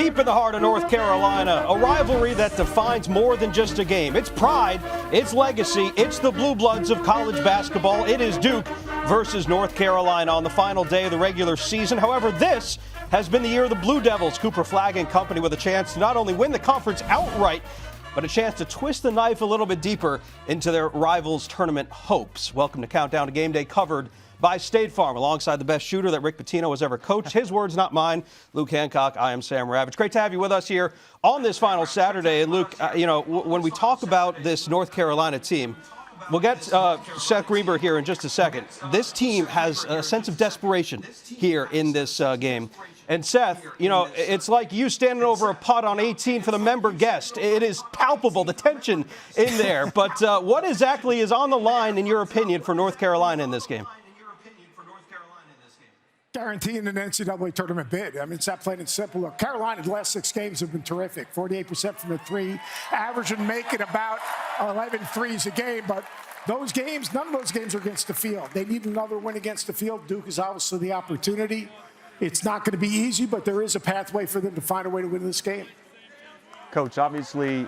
deep in the heart of North Carolina, a rivalry that defines more than just a game. It's pride, it's legacy, it's the blue bloods of college basketball. It is Duke versus North Carolina on the final day of the regular season. However, this has been the year of the Blue Devils. Cooper Flagg and company with a chance to not only win the conference outright, but a chance to twist the knife a little bit deeper into their rivals' tournament hopes. Welcome to Countdown to Game Day, covered by State Farm, alongside the best shooter that Rick Pitino has ever coached. His words, not mine. Luke Hancock, I am Sam Ravech. Great to have you with us here on this final Saturday. And Luke, when we talk about this North Carolina team, we'll get Seth Greenberg here in just a second. This team has a sense of desperation here in this game. And Seth, it's like you standing over a putt on 18 for the member guest. It is palpable, the tension in there. But what exactly is on the line, in your opinion, for North Carolina in this game? Guaranteeing an NCAA tournament bid. I mean, it's that plain and simple. Look, Carolina, the last 6 games have been terrific. 48% from the three, averaging making about 11 threes a game. But those games, none of those games are against the field. They need another win against the field. Duke is obviously the opportunity. It's not going to be easy, but there is a pathway for them to find a way to win this game. Coach, obviously,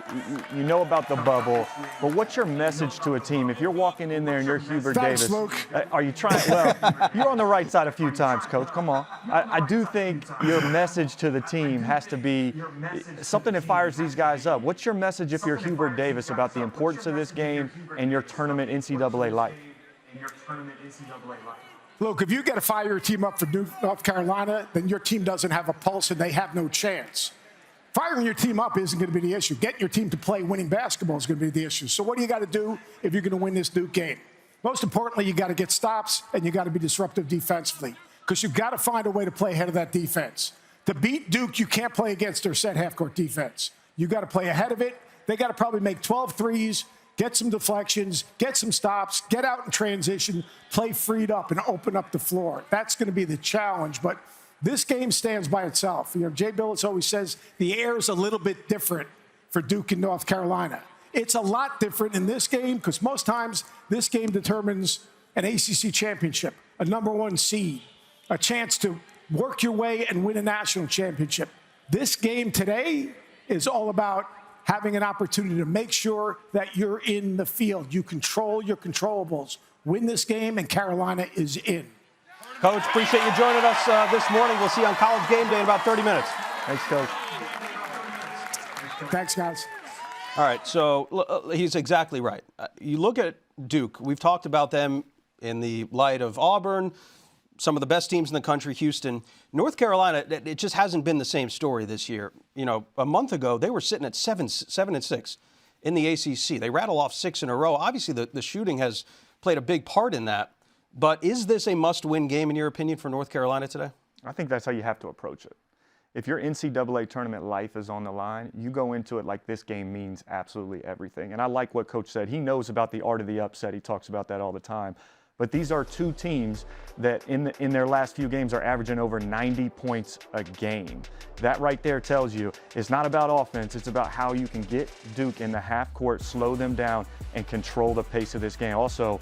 you know about the bubble, but what's your message to a team? If you're walking in there and you're Hubert Davis, Luke. Are you trying? Well, you're on the right side a few times, Coach. Come on. I do think your message to the team has to be something that fires these guys up. What's your message if you're Hubert Davis about the importance of this game and your tournament NCAA life? Look, if you got to fire your team up for North Carolina, then your team doesn't have a pulse and they have no chance. Firing your team up isn't going to be the issue. Getting your team to play winning basketball is going to be the issue. So what do you got to do if you're going to win this Duke game? Most importantly, you got to get stops and you got to be disruptive defensively, because you've got to find a way to play ahead of that defense. To beat Duke, you can't play against their set half-court defense. You got to play ahead of it. They got to probably make 12 threes, get some deflections, get some stops, get out in transition, play freed up, and open up the floor. That's going to be the challenge. But this game stands by itself. Jay Billis always says the air is a little bit different for Duke and North Carolina. It's a lot different in this game because most times this game determines an ACC championship, a #1 seed, a chance to work your way and win a national championship. This game today is all about having an opportunity to make sure that you're in the field. You control your controllables. Win this game, and Carolina is in. Coach, appreciate you joining us this morning. We'll see you on College Game Day in about 30 minutes. Thanks, Coach. Thanks, guys. All right, so he's exactly right. You look at Duke. We've talked about them in the light of Auburn, some of the best teams in the country, Houston. North Carolina, it just hasn't been the same story this year. A month ago, they were sitting at 7-6 in the ACC. They rattle off 6 in a row. Obviously, the shooting has played a big part in that. But is this a must-win game, in your opinion, for North Carolina today? I think that's how you have to approach it. If your NCAA tournament life is on the line, you go into it like this game means absolutely everything. And I like what Coach said. He knows about the art of the upset. He talks about that all the time. But these are two teams that in their last few games are averaging over 90 points a game. That right there tells you it's not about offense. It's about how you can get Duke in the half court, slow them down, and control the pace of this game. Also,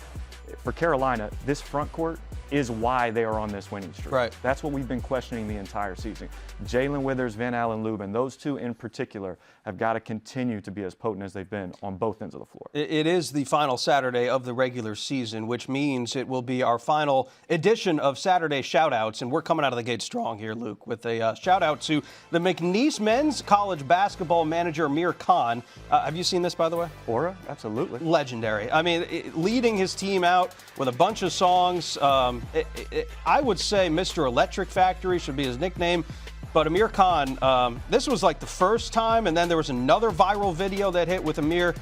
for Carolina, this front court is why they are on this winning streak. Right. That's what we've been questioning the entire season. Jalen Withers, Van Allen Lubin, those two in particular have got to continue to be as potent as they've been on both ends of the floor. It is the final Saturday of the regular season, which means it will be our final edition of Saturday Shoutouts, and we're coming out of the gate strong here, Luke, with a shout-out to the McNeese men's college basketball manager, Amir Khan. Have you seen this, by the way? Aura? Absolutely. Legendary. I mean, leading his team out with a bunch of songs. I would say Mr. Electric Factory should be his nickname. But Amir Khan, this was like the first time, and then there was another viral video that hit with Amir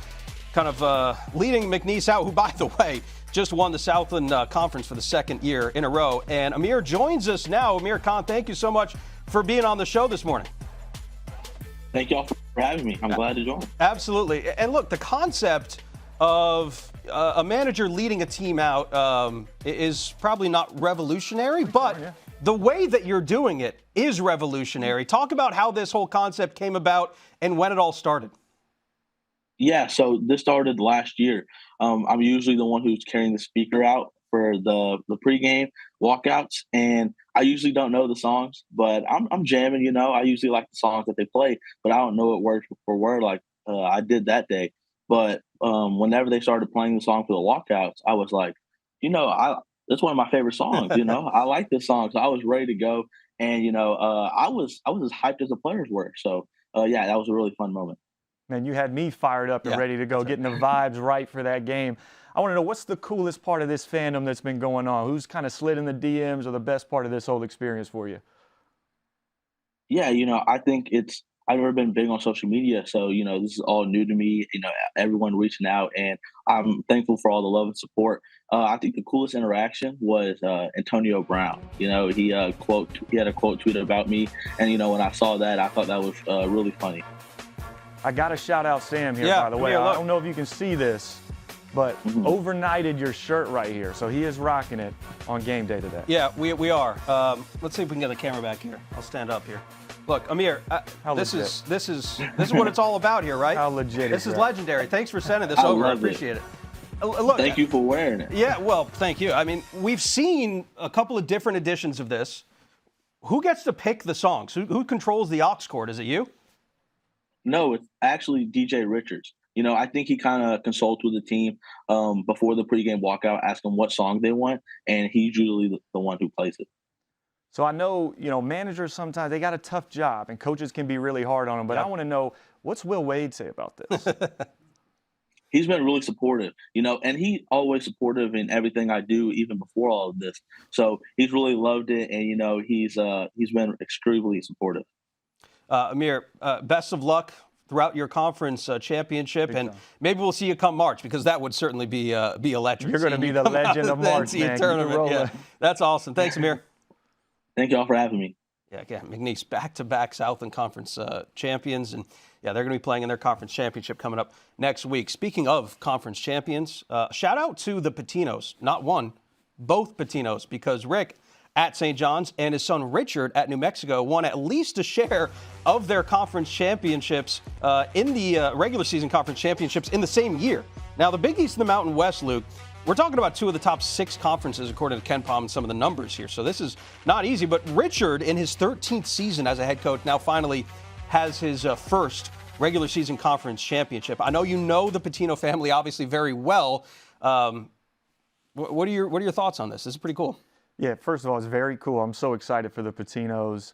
kind of leading McNeese out, who, by the way, just won the Southland Conference for the 2nd year in a row. And Amir joins us now. Amir Khan, thank you so much for being on the show this morning. Thank y'all for having me. I'm glad to join. Absolutely. And look, the concept of a manager leading a team out is probably not revolutionary, but the way that you're doing it is revolutionary. Talk about how this whole concept came about and when it all started. Yeah, so this started last year. I'm usually the one who's carrying the speaker out for the pregame walkouts, and I usually don't know the songs, but I'm jamming. You know, I usually like the songs that they play, but I don't know it word for word like I did that day. But whenever they started playing the song for the walkouts, I was like, you know, it's one of my favorite songs. You know, I like this song, so I was ready to go, and you know, I was as hyped as the players were. So yeah, that was a really fun moment. Man, you had me fired up and ready to go, getting the vibes right for that game. I want to know, what's the coolest part of this fandom that's been going on? Who's kind of slid in the DMs or the best part of this whole experience for you? Yeah, you know, I think I've never been big on social media, so you know, this is all new to me. You know, everyone reaching out, and I'm thankful for all the love and support. I think the coolest interaction was Antonio Brown. You know, he had a quote tweeted about me, and you know, when I saw that, I thought that was really funny. I got to shout out Sam here, by the way. I don't know if you can see this, but overnighted your shirt right here. So he is rocking it on game day today. Yeah, we are. Let's see if we can get the camera back here. I'll stand up here. Look, Amir, this is what it's all about here, right? How legit this is legendary. Thanks for sending this over. I appreciate it. Look, thank you for wearing it. Yeah, well, thank you. I mean, we've seen a couple of different editions of this. Who gets to pick the songs? Who controls the aux cord? Is it you? No, it's actually DJ Richards. You know, I think he kind of consults with the team before the pregame walkout, ask them what song they want, and he's usually the one who plays it. So I know, you know, managers sometimes, they got a tough job, and coaches can be really hard on them, but I want to know, what's Will Wade say about this? He's been really supportive, you know, and he's always supportive in everything I do, even before all of this. So he's really loved it, and, you know, he's been extremely supportive. Amir, best of luck throughout your conference championship, and maybe we'll see you come March, because that would certainly be electric. You're going to be the legend of March, man. Tournament. Yeah. That's awesome. Thanks, Amir. Thank y'all for having me. Yeah, again, McNeese back-to-back Southland Conference champions, and yeah, they're going to be playing in their conference championship coming up next week. Speaking of conference champions, shout out to the Pitinos, not one, both Pitinos, because Rick at St. John's and his son Richard at New Mexico won at least a share of their conference championships in the regular season conference championships in the same year. Now, the Big East and the Mountain West, Luke, we're talking about two of the top 6 conferences according to Ken Palm and some of the numbers here. So this is not easy, but Richard in his 13th season as a head coach now finally has his first regular season conference championship. I know you know the Pitino family obviously very well. What are your thoughts on this? This is pretty cool. Yeah, first of all, it's very cool. I'm so excited for the Patinos.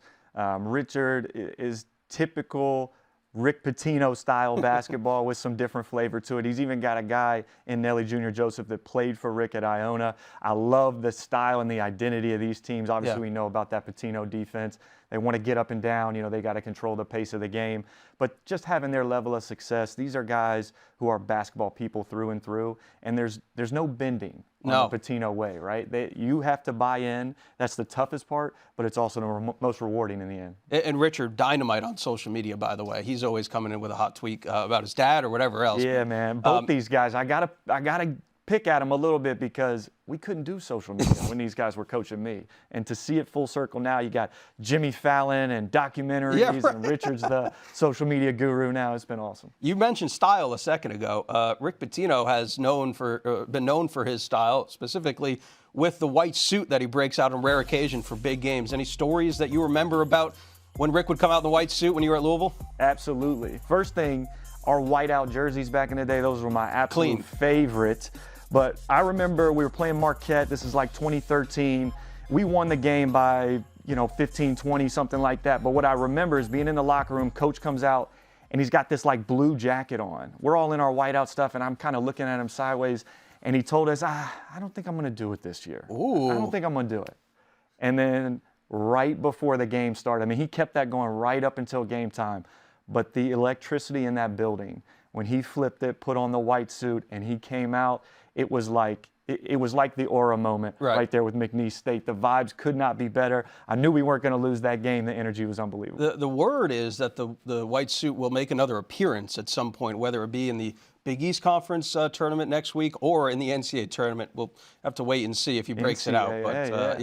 Richard is typical Rick Pitino style basketball with some different flavor to it. He's even got a guy in Nelly Jr. Joseph that played for Rick at Iona. I love the style and the identity of these teams. Obviously, we know about that Pitino defense. They want to get up and down. You know, they got to control the pace of the game. But just having their level of success, these are guys who are basketball people through and through, and there's no bending on the Pitino way, right? You have to buy in. That's the toughest part, but it's also the most rewarding in the end. And Richard, dynamite on social media, by the way. He's always coming in with a hot tweet about his dad or whatever else. Yeah, man. Both these guys, I gotta pick at them a little bit because we couldn't do social media when these guys were coaching me. And to see it full circle now, you got Jimmy Fallon and documentaries, and Richard's the social media guru now. It's been awesome. You mentioned style a second ago. Rick Pitino has been known for his style, specifically with the white suit that he breaks out on rare occasion for big games. Any stories that you remember about when Rick would come out in the white suit when you were at Louisville? Absolutely. First thing, our whiteout jerseys back in the day, those were my absolute favorite. But I remember we were playing Marquette. This is like 2013. We won the game by, 15, 20, something like that. But what I remember is being in the locker room, coach comes out, and he's got this like blue jacket on. We're all in our whiteout stuff, and I'm kind of looking at him sideways. And he told us, I don't think I'm going to do it this year. Ooh. I don't think I'm going to do it. And then right before the game started, he kept that going right up until game time. But the electricity in that building, when he flipped it, put on the white suit, and he came out, it was like the aura moment right there with McNeese State. The vibes could not be better. I knew we weren't going to lose that game. The energy was unbelievable. The word is that the white suit will make another appearance at some point, whether it be in the Big East Conference tournament next week or in the NCAA tournament. We'll have to wait and see if he breaks it out. But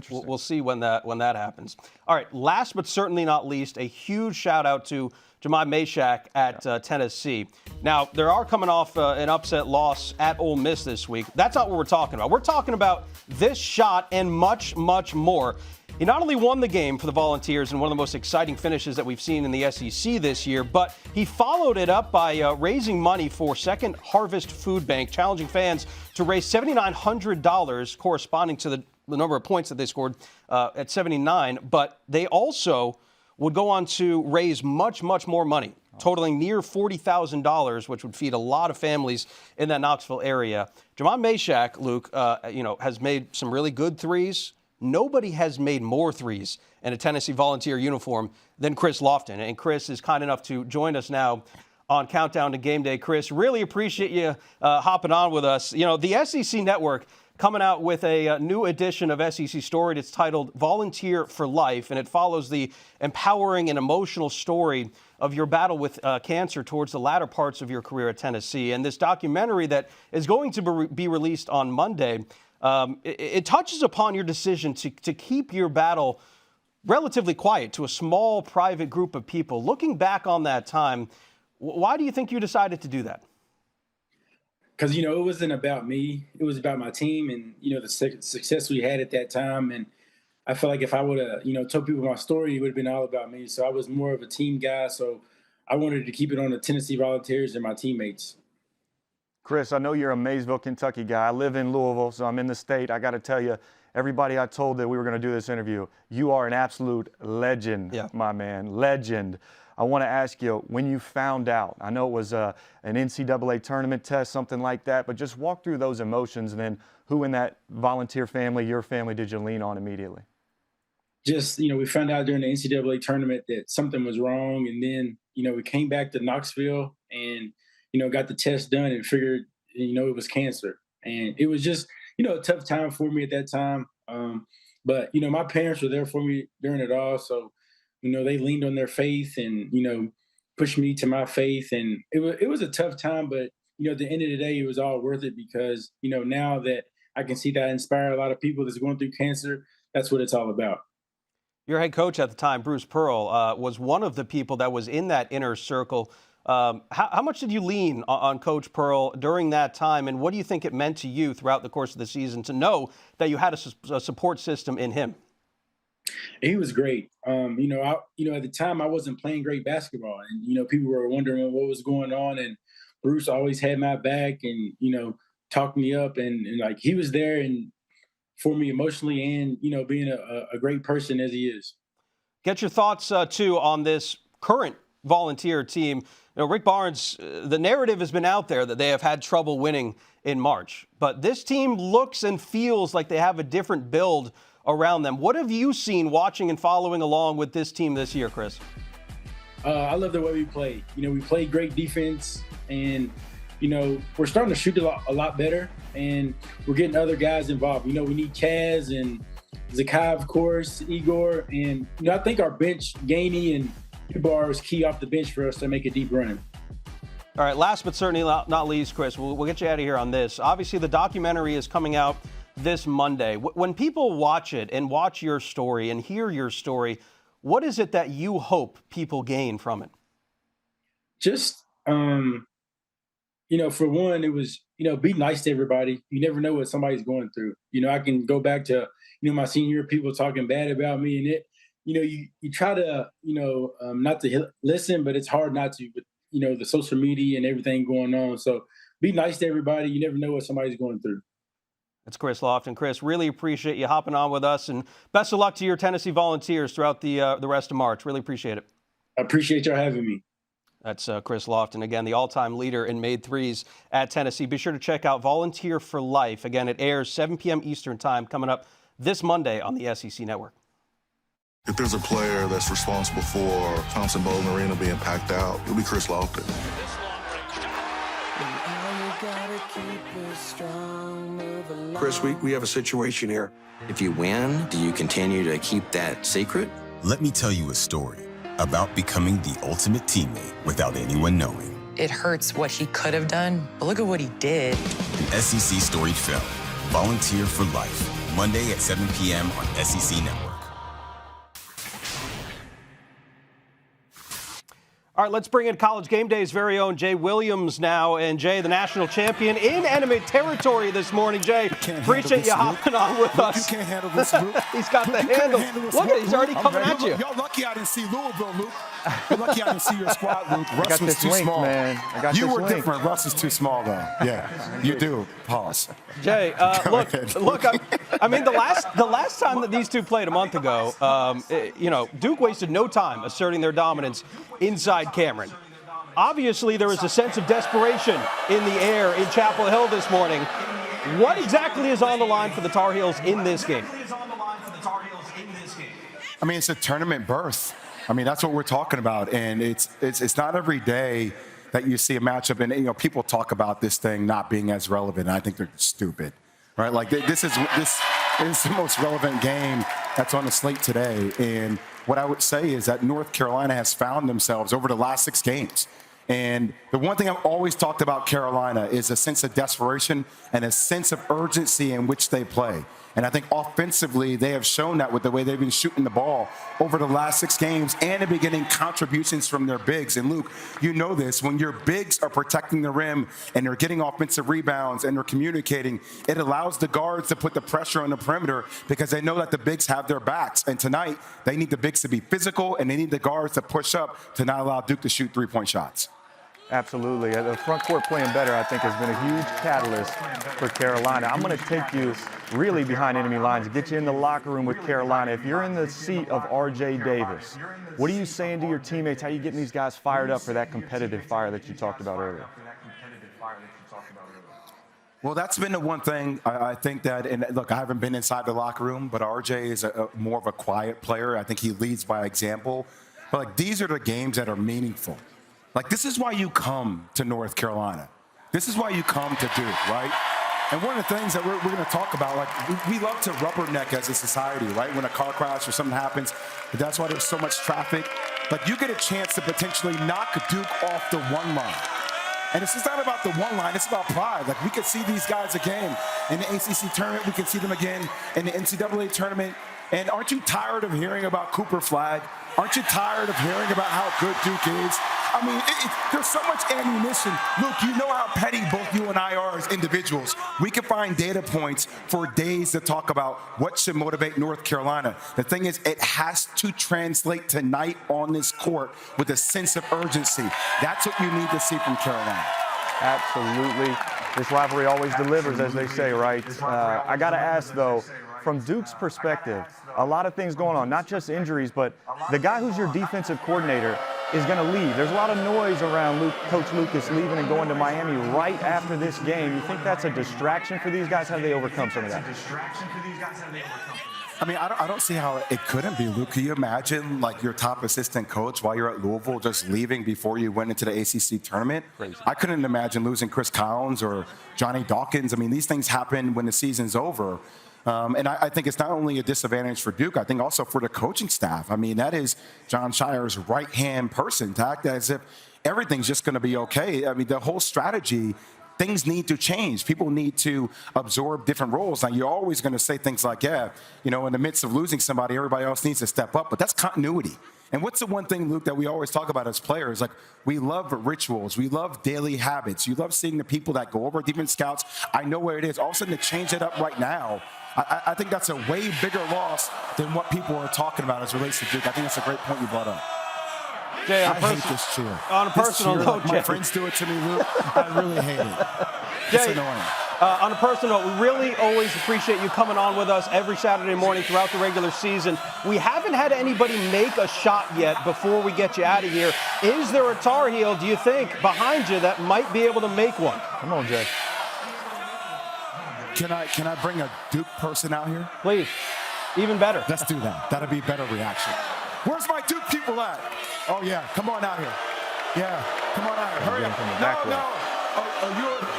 we'll see when that happens. All right, last but certainly not least, a huge shout out to Jemai Meshack at Tennessee. Now, they are coming off an upset loss at Ole Miss this week. That's not what we're talking about. We're talking about this shot and much, much more. He not only won the game for the Volunteers in one of the most exciting finishes that we've seen in the SEC this year, but he followed it up by raising money for Second Harvest Food Bank, challenging fans to raise $7,900, corresponding to the number of points that they scored at 79. But they also would go on to raise much, much more money, totaling near $40,000, which would feed a lot of families in that Knoxville area. Jemai Meshack, Luke, has made some really good threes. Nobody has made more threes in a Tennessee Volunteer uniform than Chris Lofton. And Chris is kind enough to join us now on Countdown to Game Day. Chris, really appreciate you hopping on with us. You know, the SEC Network coming out with a new edition of SEC Storied. It's titled Volunteer for Life, and it follows the empowering and emotional story of your battle with cancer towards the latter parts of your career at Tennessee. And this documentary that is going to be released on Monday, it touches upon your decision to keep your battle relatively quiet to a small private group of people. Looking back on that time, why do you think you decided to do that? Because, it wasn't about me. It was about my team and, the success we had at that time. And I felt like if I would have, told people my story, it would have been all about me. So I was more of a team guy. So I wanted to keep it on the Tennessee Volunteers and my teammates. Chris, I know you're a Maysville, Kentucky guy. I live in Louisville, so I'm in the state. I got to tell you, everybody I told that we were going to do this interview, you are an absolute legend, my man, legend. I want to ask you, when you found out, I know it was an NCAA tournament test, something like that, but just walk through those emotions, and then who in that Volunteer family, your family, did you lean on immediately? Just, we found out during the NCAA tournament that something was wrong, and then, we came back to Knoxville and, got the test done and figured, it was cancer. And it was just, a tough time for me at that time. But, my parents were there for me during it all. So, they leaned on their faith and, pushed me to my faith. And it was a tough time, but, at the end of the day, it was all worth it because, now that I can see that I inspire a lot of people that's going through cancer, that's what it's all about. Your head coach at the time, Bruce Pearl, was one of the people that was in that inner circle. How much did you lean on Coach Pearl during that time, and what do you think it meant to you throughout the course of the season to know that you had a support system in him? He was great. At the time I wasn't playing great basketball, and people were wondering what was going on, and Bruce always had my back, and talked me up, and like he was there and for me emotionally, and being a great person as he is. Get your thoughts too on this current Volunteer team. Rick Barnes, the narrative has been out there that they have had trouble winning in March, but this team looks and feels like they have a different build around them. What have you seen watching and following along with this team this year, Chris? I love the way we play. We play great defense, and we're starting to shoot a lot better, and we're getting other guys involved. We need Kaz and Zakai, of course, Igor, and I think our bench, Gainey and Bar, is key off the bench for us to make a deep run. All right, last but certainly not least, Chris, we'll get you out of here on this. Obviously, the documentary is coming out this Monday. When people watch it and watch your story and hear your story, what is it that you hope people gain from it? Just, for one, it was, be nice to everybody. You never know what somebody's going through. I can go back to, my senior year, people talking bad about me, and it, you try to, not to listen, but it's hard not to, with, the social media and everything going on. So be nice to everybody. You never know what somebody's going through. That's Chris Lofton. Chris, really appreciate you hopping on with us, and best of luck to your Tennessee Volunteers throughout the rest of March. Really appreciate it. I appreciate y'all having me. That's Chris Lofton, again, the all-time leader in made threes at Tennessee. Be sure to check out Volunteer for Life. Again, it airs 7 p.m. Eastern time, coming up this Monday on the SEC Network. If there's a player that's responsible for Thompson Bowling Arena being packed out, it'll be Chris Lofton. Chris, we have a situation here. If you win, do you continue to keep that secret? Let me tell you a story about becoming the ultimate teammate without anyone knowing. It hurts what he could have done, but look at what he did. An SEC Storied film, Volunteer for Life, Monday at 7 p.m. on SEC Network. All right, let's bring in College Game Day's very own Jay Williams now. And Jay, the national champion in enemy territory this morning. Jay, appreciate you hopping on with us. You can't handle this, Luke. He's got the handle. Look at, he's already coming at you. Y'all lucky I didn't see Louisville, Luke. You're lucky I didn't see your squad, Luke. Russ was too link, small. Man. You were different. Russ is too small, though. Yeah, you do. Pause. Jay, look. I mean, the last time that these two played a month ago, Duke wasted no time asserting their dominance inside Cameron. Obviously, there was a sense of desperation in the air in Chapel Hill this morning. What exactly is on the line for the Tar Heels in this game? I mean, it's a tournament berth. I mean, that's what we're talking about, and it's not every day that you see a matchup, and people talk about this thing not being as relevant. And I think they're stupid, right? Like this is the most relevant game that's on the slate today. And what I would say is that North Carolina has found themselves over the last 6 games. And the one thing I've always talked about Carolina is a sense of desperation and a sense of urgency in which they play. And I think offensively, they have shown that with the way they've been shooting the ball over the last 6 games, and they've been getting contributions from their bigs. And Luke, you know this, when your bigs are protecting the rim and they're getting offensive rebounds and they're communicating, it allows the guards to put the pressure on the perimeter because they know that the bigs have their backs. And tonight, they need the bigs to be physical and they need the guards to push up to not allow Duke to shoot 3-point shots. Absolutely. The front court playing better, I think, has been a huge catalyst for Carolina. I'm going to take you really behind enemy lines, get you in the locker room with Carolina. If you're in the seat of R.J. Davis, what are you saying to your teammates? How are you getting these guys fired up for that competitive fire that you talked about earlier? Well, that's been the one thing I think that, and look, I haven't been inside the locker room, but R.J. is more of a quiet player. I think he leads by example. But like, these are the games that are meaningful. Like, this is why you come to North Carolina. This is why you come to Duke, right? And one of the things that we're going to talk about, like, we love to rubberneck as a society, right? When a car crash or something happens, but that's why there's so much traffic. Like, you get a chance to potentially knock Duke off the 1 line. And it's just not about the 1 line, it's about pride. Like, we could see these guys again in the ACC tournament. We can see them again in the NCAA tournament. And aren't you tired of hearing about Cooper Flagg? Aren't you tired of hearing about how good Duke is? I mean, there's so much ammunition. Luke, you know how petty both you and I are as individuals. We can find data points for days to talk about what should motivate North Carolina. The thing is, it has to translate tonight on this court with a sense of urgency. That's what you need to see from Carolina. Absolutely. This rivalry always delivers, as they say, right? I got to ask, though, from Duke's perspective, a lot of things going on, not just injuries, but the guy who's your defensive coordinator is going to leave. There's a lot of noise around Coach Lucas leaving and going to Miami right after this game. You think that's a distraction for these guys? How do they overcome some of that? I mean, I don't see how it couldn't be, Luke. Can you imagine, like, your top assistant coach while you're at Louisville just leaving before you went into the ACC tournament? Crazy. I couldn't imagine losing Chris Collins or Johnny Dawkins. I mean, these things happen when the season's over. And I think it's not only a disadvantage for Duke, I think also for the coaching staff. I mean, that is John Shire's right-hand person to act as if everything's just going to be okay. I mean, the whole strategy, things need to change. People need to absorb different roles. Now, you're always going to say things like, yeah, in the midst of losing somebody, everybody else needs to step up. But that's continuity. And what's the one thing, Luke, that we always talk about as players? Like, we love rituals. We love daily habits. You love seeing the people that go over defense scouts. I know where it is. All of a sudden, to change it up right now, I think that's a way bigger loss than what people are talking about as it relates to Duke. I think that's a great point you brought up. Jay, I hate this cheer. On a personal note, my friends do it to me, Luke. I really hate it. Jay, it's annoying. On a personal note, we really always appreciate you coming on with us every Saturday morning throughout the regular season. We haven't had anybody make a shot yet before we get you out of here. Is there a Tar Heel, do you think, behind you that might be able to make one? Come on, Jay. Can I bring a Duke person out here? Please. Even better. Let's do that. That'll be a better reaction. Where's my Duke people at? Oh, yeah. Come on out here. Yeah. Come on out here. Hurry up. No. Oh,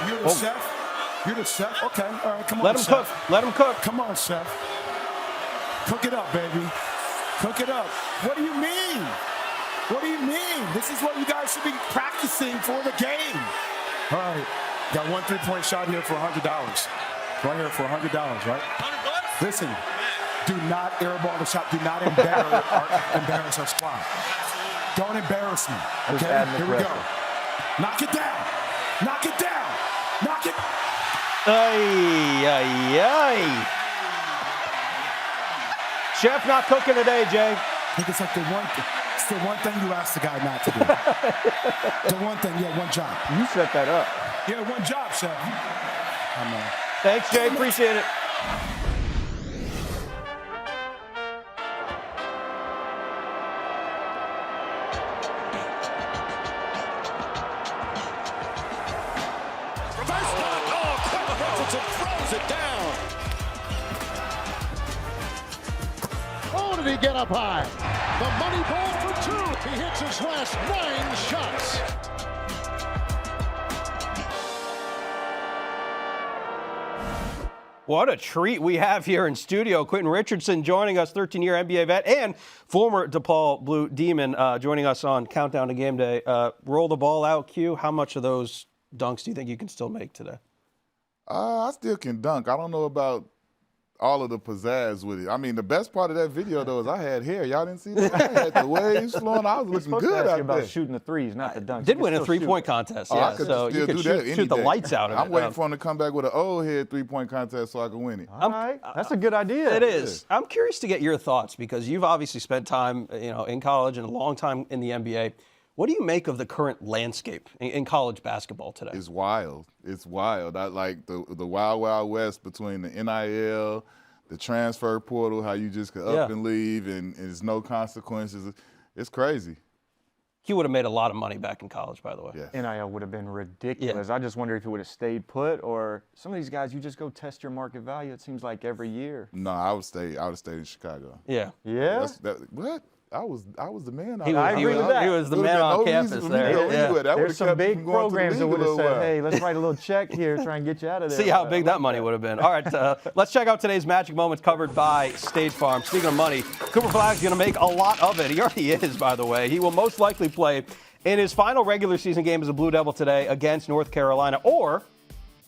you're the chef? You're the chef? Okay. All right. Come on, Let him cook. Let him cook. Come on, chef. Cook it up, baby. Cook it up. What do you mean? What do you mean? This is what you guys should be practicing for the game. All right. Got one 3-point shot here for $100. Right here for $100, right? Listen, do not airball the shot. Do not embarrass our squad. Don't embarrass me. Just Okay, adding the here we go. pressure. Knock it down. Knock it down. Knock it. Ay, ay, ay. Chef not cooking today, Jay. I think it's like the one thing you ask the guy not to do. The one thing, yeah, one job. You set that up. Yeah, one job, Chef. I know. Thanks, Jay. Appreciate it. Reverse knock. Oh, Quentin Richardson throws it down. Oh, did he get up high? The money ball for two. He hits his last 9 shots. What a treat we have here in studio. Quentin Richardson joining us, 13-year NBA vet and former DePaul Blue Demon, joining us on Countdown to Game Day. Roll the ball out, Q. How much of those dunks do you think you can still make today? I still can dunk. I don't know about all of the pizzazz with it. I mean, the best part of that video, though, is I had hair. Y'all didn't see that? I had the waves flowing. I was looking good out about there. shooting the threes, not the dunks. Did win a three-point contest, yeah. I could So still you could do that any shoot the day. lights out of it. I'm waiting for him to come back with an old head three-point contest so I can win it. All right, that's a good idea. It is. I'm curious to get your thoughts because you've obviously spent time, in college and a long time in the NBA. What do you make of the current landscape in college basketball today? It's wild. It's wild. I like the wild, wild west between the NIL, the transfer portal, how you just could up and leave and there's no consequences. It's crazy. He would have made a lot of money back in college, by the way. Yes. NIL would have been ridiculous. I just wonder if he would have stayed put, or some of these guys, you just go test your market value. It seems like every year. No, I would have stayed in Chicago. Yeah. Yeah? What? I was the man. He was the man on campus there. There's some big programs that would have said, hey, let's write a little check here, try and get you out of there. See how big that money would have been. All right, let's check out today's Magic Moments covered by State Farm. Speaking of money, Cooper Flagg's going to make a lot of it. He already is, by the way. He will most likely play in his final regular season game as a Blue Devil today against North Carolina, or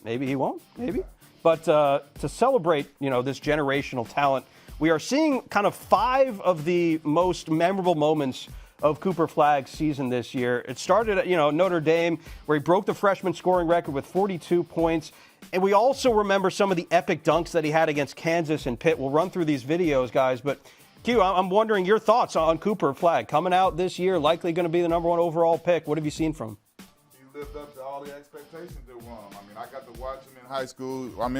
maybe he won't, maybe. But to celebrate, this generational talent, we are seeing kind of 5 of the most memorable moments of Cooper Flagg's season this year. It started at, Notre Dame, where he broke the freshman scoring record with 42 points. And we also remember some of the epic dunks that he had against Kansas and Pitt. We'll run through these videos, guys. But, Q, I'm wondering your thoughts on Cooper Flagg. Coming out this year, likely going to be the #1 overall pick. What have you seen from him? He lived up to all the expectations that were on him. I mean, I got to watch him in high school. I'm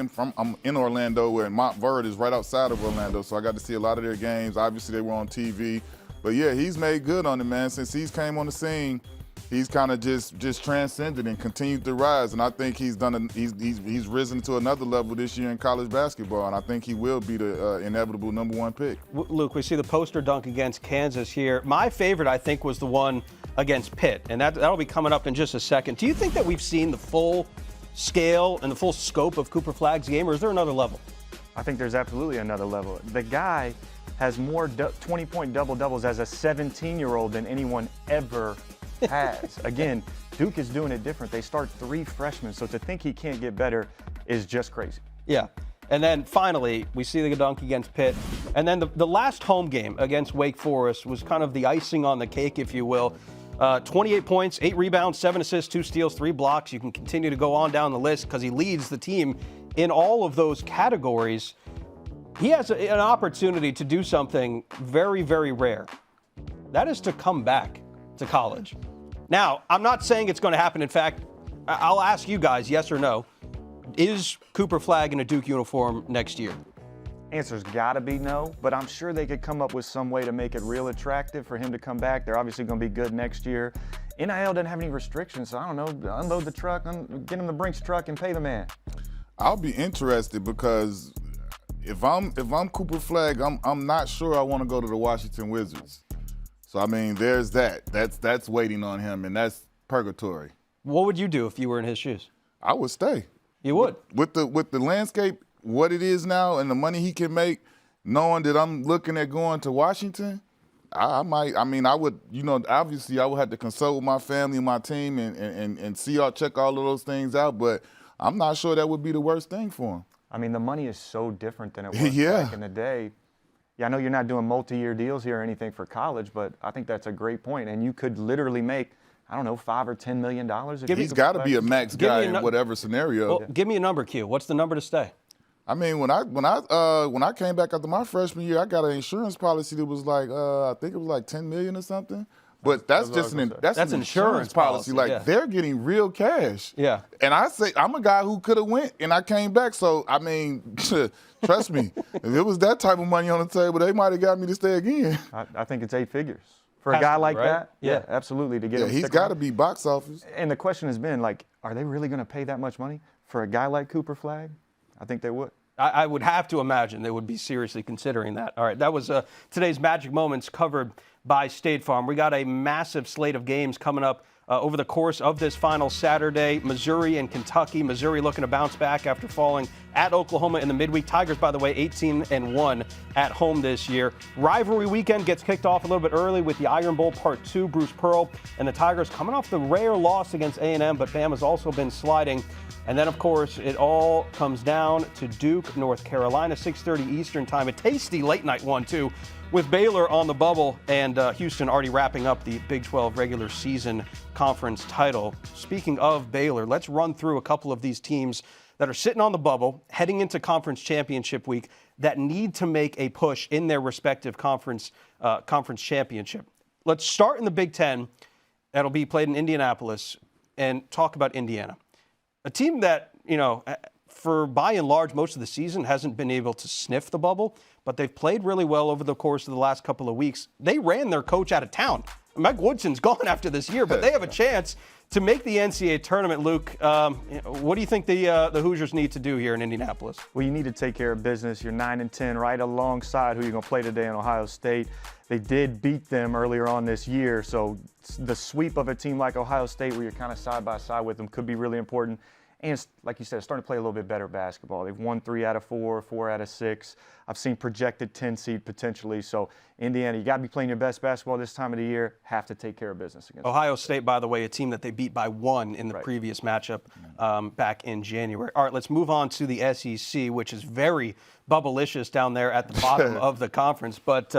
in Orlando, where Montverde is right outside of Orlando, so I got to see a lot of their games. Obviously, they were on TV. But, yeah, he's made good on it, man. Since he's came on the scene, he's kind of just transcended and continued to rise. And I think he's he's risen to another level this year in college basketball, and I think he will be the inevitable #1 pick. Luke, we see the poster dunk against Kansas here. My favorite, I think, was the one against Pitt, and that'll be coming up in just a second. Do you think that we've seen the full scale and the full scope of Cooper Flagg's game, or is there another level? I think there's absolutely another level. The guy has more 20-point double-doubles as a 17-year-old than anyone ever has. Again, Duke is doing it different. They start 3 freshmen, so to think he can't get better is just crazy. Yeah. And then finally, we see the dunk against Pitt. And then the last home game against Wake Forest was kind of the icing on the cake, if you will. 28 points, 8 rebounds, 7 assists, 2 steals, 3 blocks. You can continue to go on down the list because he leads the team in all of those categories. He has an opportunity to do something very, very rare. That is to come back to college. Now, I'm not saying it's going to happen. In fact, I'll ask you guys, yes or no. Is Cooper Flagg in a Duke uniform next year? Answer's got to be no, but I'm sure they could come up with some way to make it real attractive for him to come back. They're obviously going to be good next year. NIL doesn't have any restrictions, so I don't know, unload the truck, get him the Brinks truck and pay the man. I'll be interested because if I'm Cooper Flagg, I'm not sure I want to go to the Washington Wizards. So I mean, there's that. That's waiting on him, and that's purgatory. What would you do if you were in his shoes? I would stay. You would? With the landscape, what it is now, and the money he can make, knowing that I'm looking at going to Washington, I might. I mean, I would. Obviously, I would have to consult with my family and my team and check all of those things out. But I'm not sure that would be the worst thing for him. I mean, the money is so different than it was back in the day. Yeah, I know you're not doing multi-year deals here or anything for college, but I think that's a great point. And you could literally make, I don't know, $5 or $10 million. He's got to be a max guy in whatever scenario. Well, give me a number, Q. What's the number to stay? I mean, when I came back after my freshman year, I got an insurance policy that was like I think it was like $10 million or something. But that's an insurance policy. Like they're getting real cash. Yeah. And I say I'm a guy who could have went and I came back. So I mean, trust me, if it was that type of money on the table, they might have got me to stay again. I think it's 8 figures. For a guy like that, yeah, absolutely. To get him he's got to be box office. And the question has been, like, are they really going to pay that much money for a guy like Cooper Flagg? I think they would. I would have to imagine they would be seriously considering that. All right, that was today's Magic Moments covered by State Farm. We got a massive slate of games coming up over the course of this final Saturday. Missouri and Kentucky. Missouri looking to bounce back after falling at Oklahoma in the midweek. Tigers, by the way, 18-1 at home this year. Rivalry weekend gets kicked off a little bit early with the Iron Bowl Part 2. Bruce Pearl and the Tigers coming off the rare loss against A&M, but Bama's also been sliding. And then, of course, it all comes down to Duke, North Carolina, 6:30 Eastern time. A tasty late-night one, too, with Baylor on the bubble and Houston already wrapping up the Big 12 regular season conference title. Speaking of Baylor, let's run through a couple of these teams that are sitting on the bubble, heading into conference championship week, that need to make a push in their respective conference championship. Let's start in the Big Ten. That'll be played in Indianapolis, and talk about Indiana. A team that, you know, for by and large most of the season hasn't been able to sniff the bubble, but they've played really well over the course of the last couple of weeks. They ran their coach out of town. Mike Woodson's gone after this year, but they have a chance to make the NCAA tournament. Luke, what do you think the Hoosiers need to do here in Indianapolis? Well, you need to take care of business. You're 9-10, right alongside who you're going to play today in Ohio State. They did beat them earlier on this year, so the sweep of a team like Ohio State, where you're kind of side by side with them, could be really important. And like you said, starting to play a little bit better basketball. They've won 3 out of 4, 4 out of 6. I've seen projected 10 seed potentially. So Indiana, you got to be playing your best basketball this time of the year. Have to take care of business against Ohio State, by the way, a team that they beat by 1 in the previous matchup back in January. All right, let's move on to the SEC, which is very bubblicious down there at the bottom of the conference. But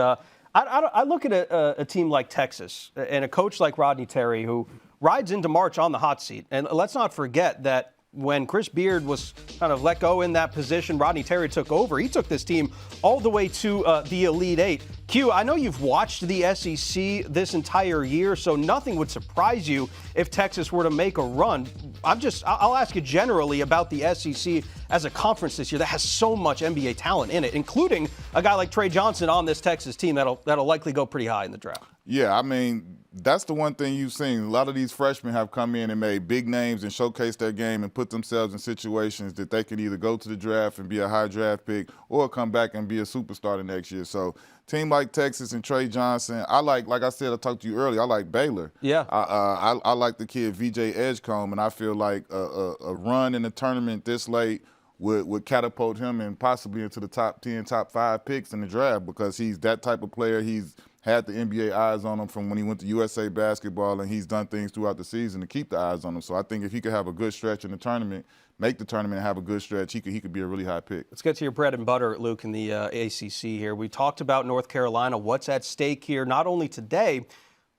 I look at a team like Texas and a coach like Rodney Terry, who rides into March on the hot seat. And let's not forget that when Chris Beard was kind of let go in that position, Rodney Terry took over. He took this team all the way to the Elite Eight. Q, I know you've watched the SEC this entire year, so nothing would surprise you if Texas were to make a run. I'll ask you generally about the SEC as a conference this year that has so much NBA talent in it, including a guy like Trey Johnson on this Texas team that'll likely go pretty high in the draft. Yeah, I mean, that's the one thing you've seen. A lot of these freshmen have come in and made big names and showcased their game and put themselves in situations that they can either go to the draft and be a high draft pick or come back and be a superstar the next year. So team like Texas and Trey Johnson, I like I said, I talked to you earlier, I like Baylor. Yeah. I like the kid VJ Edgecombe, and I feel like a run in the tournament this late would catapult him and possibly into the top 10, top 5 picks in the draft, because he's that type of player. He's had the NBA eyes on him from when he went to USA Basketball, and he's done things throughout the season to keep the eyes on him. So I think if he could have a good stretch in the tournament, make the tournament and have a good stretch, he could be a really high pick. Let's get to your bread and butter, Luke, in the ACC here. We talked about North Carolina, what's at stake here, not only today,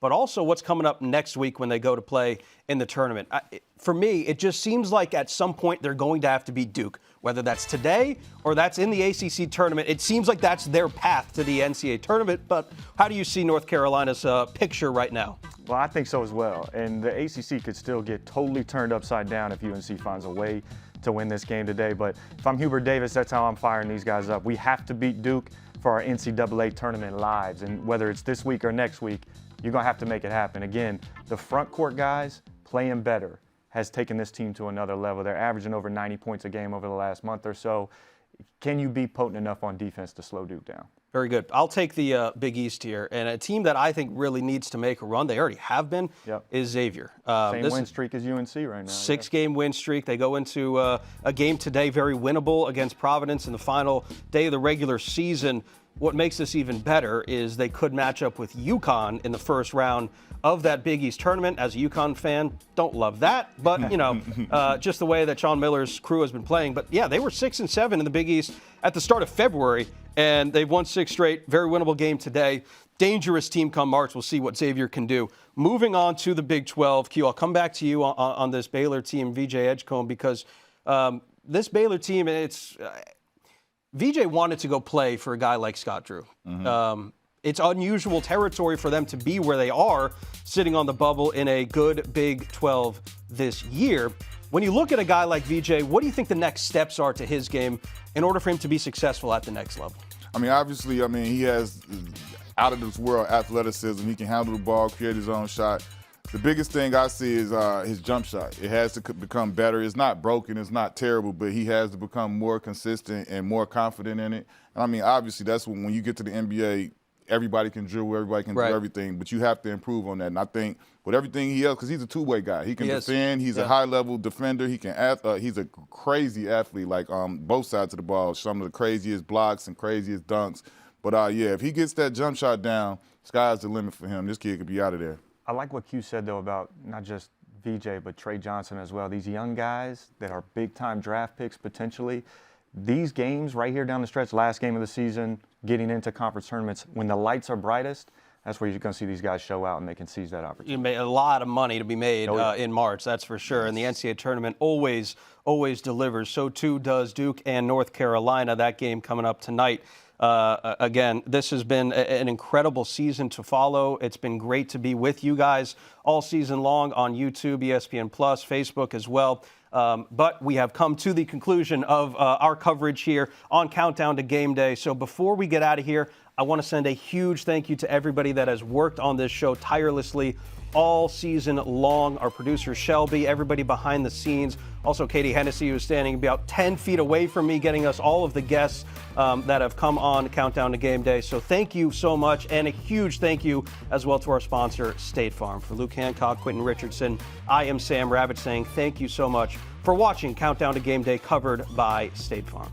but also what's coming up next week when they go to play in the tournament. For me, it just seems like at some point they're going to have to beat Duke, whether that's today or that's in the ACC tournament. It seems like that's their path to the NCAA tournament, but how do you see North Carolina's picture right now? Well, I think so as well. And the ACC could still get totally turned upside down if UNC finds a way to win this game today. But if I'm Hubert Davis, that's how I'm firing these guys up. We have to beat Duke for our NCAA tournament lives. And whether it's this week or next week, you're going to have to make it happen. Again, the front court guys playing better has taken this team to another level. They're averaging over 90 points a game over the last month or so. Can you be potent enough on defense to slow Duke down? Very good. I'll take the Big East here. And a team that I think really needs to make a run, they already have been, is Xavier. Same win streak as UNC right now. 6-game win streak. They go into a game today very winnable against Providence in the final day of the regular season. what makes this even better is they could match up with UConn in the first round of that Big East tournament. As a UConn fan, don't love that, but just the way that Sean Miller's crew has been playing. But yeah, they were 6-7 in the Big East at the start of February, and they've won 6 straight. Very winnable game today. Dangerous team come March. We'll see what Xavier can do. Moving on to the Big 12, Q, I'll come back to you on this Baylor team, VJ Edgecombe, because this Baylor team, VJ wanted to go play for a guy like Scott Drew. It's unusual territory for them to be where they are, sitting on the bubble in a good Big 12 this year. When you look at a guy like VJ, what do you think the next steps are to his game in order for him to be successful at the next level? I mean, obviously, he has out of this world athleticism. He can handle the ball, create his own shot. The biggest thing I see is his jump shot. It has to become better. It's not broken. It's not terrible, but he has to become more consistent and more confident in it. And I mean, obviously, that's when you get to the NBA, everybody can dribble, everybody can do everything, but you have to improve on that. And I think with everything he has, because he's a two-way guy. He can defend. He's a high-level defender. He can. He's a crazy athlete, like both sides of the ball. Some of the craziest blocks and craziest dunks. But if he gets that jump shot down, sky's the limit for him. This kid could be out of there. I like what Q said, though, about not just VJ, but Trey Johnson as well. These young guys that are big-time draft picks potentially, these games right here down the stretch, last game of the season, getting into conference tournaments, when the lights are brightest, that's where you're going to see these guys show out and they can seize that opportunity. You made a lot of money to be made in March, that's for sure. And the NCAA tournament always delivers. So too does Duke and North Carolina. That game coming up tonight. Again, this has been an incredible season to follow. It's been great to be with you guys all season long on YouTube, ESPN+, Facebook as well. But we have come to the conclusion of our coverage here on Countdown to Game Day. So before we get out of here, I want to send a huge thank you to everybody that has worked on this show tirelessly all season long. Our producer, Shelby, everybody behind the scenes. Also, Katie Hennessy, who's standing about 10 feet away from me, getting us all of the guests that have come on Countdown to Game Day. So thank you so much. And a huge thank you as well to our sponsor, State Farm. For Luke Hancock, Quentin Richardson, I am Sam Ravech saying thank you so much for watching Countdown to Game Day, covered by State Farm.